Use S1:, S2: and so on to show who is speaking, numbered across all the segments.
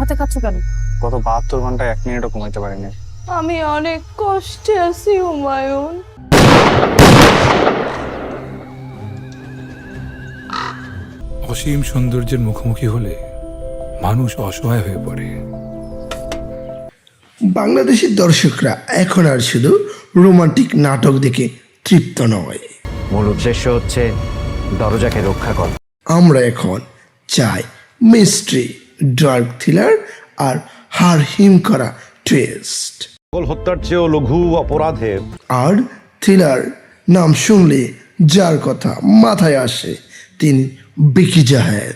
S1: হাতে কাচ্ছ কেন?
S2: গত 72 ঘন্টায় 1 মিনিটও ঘুমাইতে পারিনি।
S1: আমি অনেক কষ্টে আছি হুমায়ুন।
S3: অসীম সৌন্দর্যের মুখোমুখি হলে মানুষ অসহায় হয়ে পড়ে।
S4: বাংলাদেশের দর্শকরা এখন আর শুধু রোমান্টিক নাটক দেখে তৃপ্ত নয়,
S5: মূল উদ্দেশ্য হচ্ছে দরজাকে রক্ষা করা।
S4: আমরা এখন চাই মিস্ট্রি, ডার্ক থ্রিলার আর হাড় হিম করা টুইস্ট।
S6: হত্যার চেয়েও লঘু অপরাধের
S4: আর থ্রিলার নাম শুনলে যার কথা মাথায় আসে তিনি বিকি জাহেদ।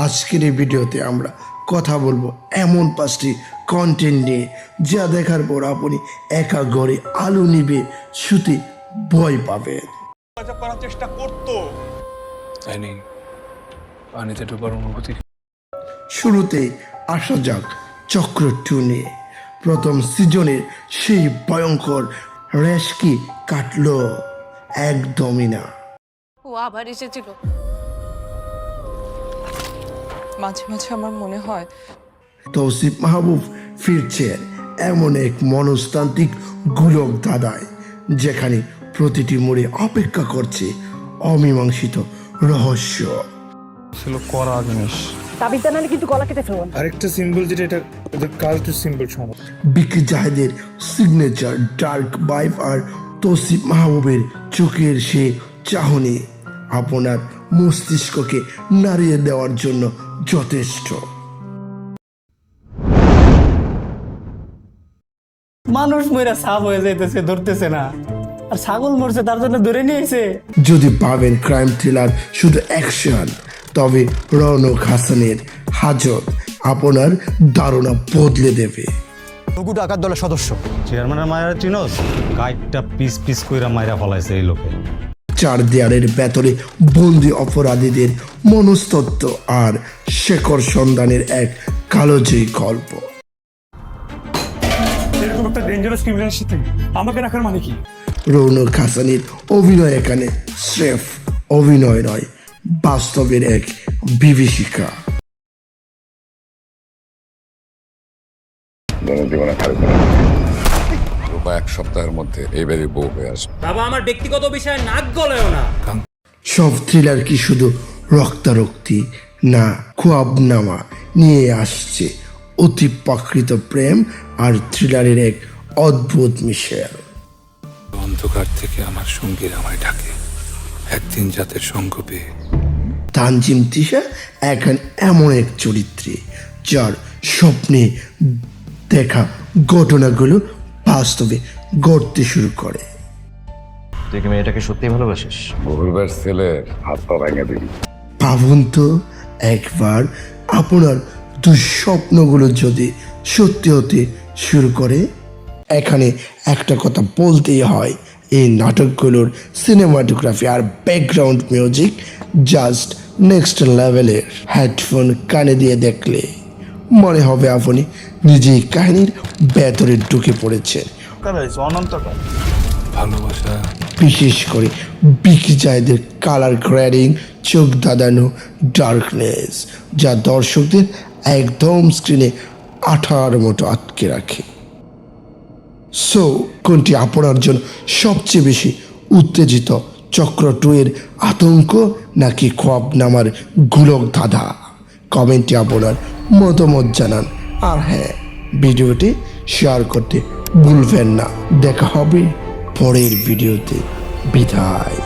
S4: আজকের এই ভিডিওতে আমরা কথা বলবো এমন 5টি কন্টেন্ট নিয়ে যা দেখার পর আপনি একা ঘরে আলো নিবে শুতে ভয় পাবেন।
S2: করার চেষ্টা করতো।
S3: তাই নেই পানিতে ডোবার অনুভূতি।
S4: শুরুতে আসা যাক চক্র 2 নিয়ে। প্রথম সিজনের সেই ভয়ঙ্কর রেশ কি কাটলো? একদমই না।
S1: ও আবার এসেছিল। মাঝে মাঝে আমার মনে হয়
S4: তৌসিফ মাহবুব ফিরছেন এমন এক মনস্তান্ত্রিক গোলক ধাঁধায়, যেখানে প্রতিটি মোড়ে অপেক্ষা করছে অমীমাংসিত রহস্য।
S2: ছিল করা জিনিস।
S1: তাবিজ জানালে কিন্তু গলা কেটে ফেলবো।
S2: আরেকটা সিম্বল যেটা এটা ওদের কালচার সিম্বল সম্ভব।
S4: বিকি জাহেদের সিগনেচার ডার্ক ভাইব আর তৌসিফ মাহবুবের চোখের সে চাহনি আপনার মস্তিষ্ককে নাড়িয়ে দেওয়ার জন্য যথেষ্ট।
S7: মানুষ মইরা সাপ হয়ে যাইতেছে, ধরতেছে না, আর ছাগল মরছে তার জন্য ধরে নিয়েছে।
S4: যদি ভাবেন ক্রাইম থ্রিলার শুধু অ্যাকশন, তবে রৌনক হাসানের হাজত আপনার ধারণা বদলে দেবে।
S5: টুকু ডাকাত দলের সদস্য
S6: চেয়ারম্যানের মায়েরা চিনোস, গাইডটা পিস পিস কইরা মাইরা ফলাইছে এই লোকে।
S4: 4 দেয়ালের ভেতরে বন্দি অপরাধীদের মনস্তত্ত্ব আর শেকড় সন্ধানের এক কালোজয়ী গল্প।
S2: এরকম একটা ডেঞ্জারাস ক্রিমিনালের সাথে আমাকে রাখার মানে কি?
S4: রৌনক হাসানের অভিনয় এখানে স্রেফ অভিনয় নয়, বাস্তবের এক বিভীষিকা।
S8: জনজীবনে রূপা 1 সপ্তাহের মধ্যে এই বাড়ির বউ হয়ে আসবে।
S7: বাবা, আমার ব্যক্তিগত বিষয়ে নাক গলেও না।
S4: সব থ্রিলার কি শুধু রক্তারক্তি না, খোয়াবনামা নিয়ে আসছে অতি প্রাকৃত প্রেম আর থ্রিলারের এক অদ্ভুত মিশেল।
S3: অন্ধকার থেকে আমার সঙ্গীর আমায় ডাকে, একদিন জাতের সঙ্গ পেয়ে।
S4: তানজিম তিশা এখন এমন এক চরিত্রে যার স্বপ্নে দেখা ঘটনাগুলো বাস্তবে ঘটতে শুরু করে।
S5: তুই কি মেয়েটাকে সত্যি ভালোবাসিস?
S8: বহুবার ছেলের হাত পা ভেঙে দিবি।
S4: ভাবুন তো, একবার আপনার দুঃস্বপ্নগুলো যদি সত্যি হতে শুরু করে। এখানে একটা কথা বলতেই হয়, এই নাটকগুলোর সিনেমাটোগ্রাফি আর ব্যাকগ্রাউন্ড মিউজিক জাস্ট নেক্সট লেভেলের। হেডফোন কানে দিয়ে দেখলে মনে হবে আপনি নিজেই কাহিনীর ভেতরে ঢুকে পড়েছেন।
S2: অনন্তকাল
S3: ভালোবাসা
S4: বিশেষ করে বিকি জাহেদের কালার গ্রেডিং, চোখ দাদানো ডার্কনেস, যা দর্শকদের একদম স্ক্রিনে আঠার মতো আটকে রাখে। সো কোনটি আপনার জন্য সবচেয়ে বেশি উত্তেজিত, চক্র 2 এর আতঙ্ক নাকি খোয়াবনামার গোলক ধাঁধা? কমেন্টে আপনার মতামত জানান। আর হ্যাঁ, ভিডিওটি শেয়ার করতে ভুলবেন না। দেখা হবে পরের ভিডিওতে। বিদায়।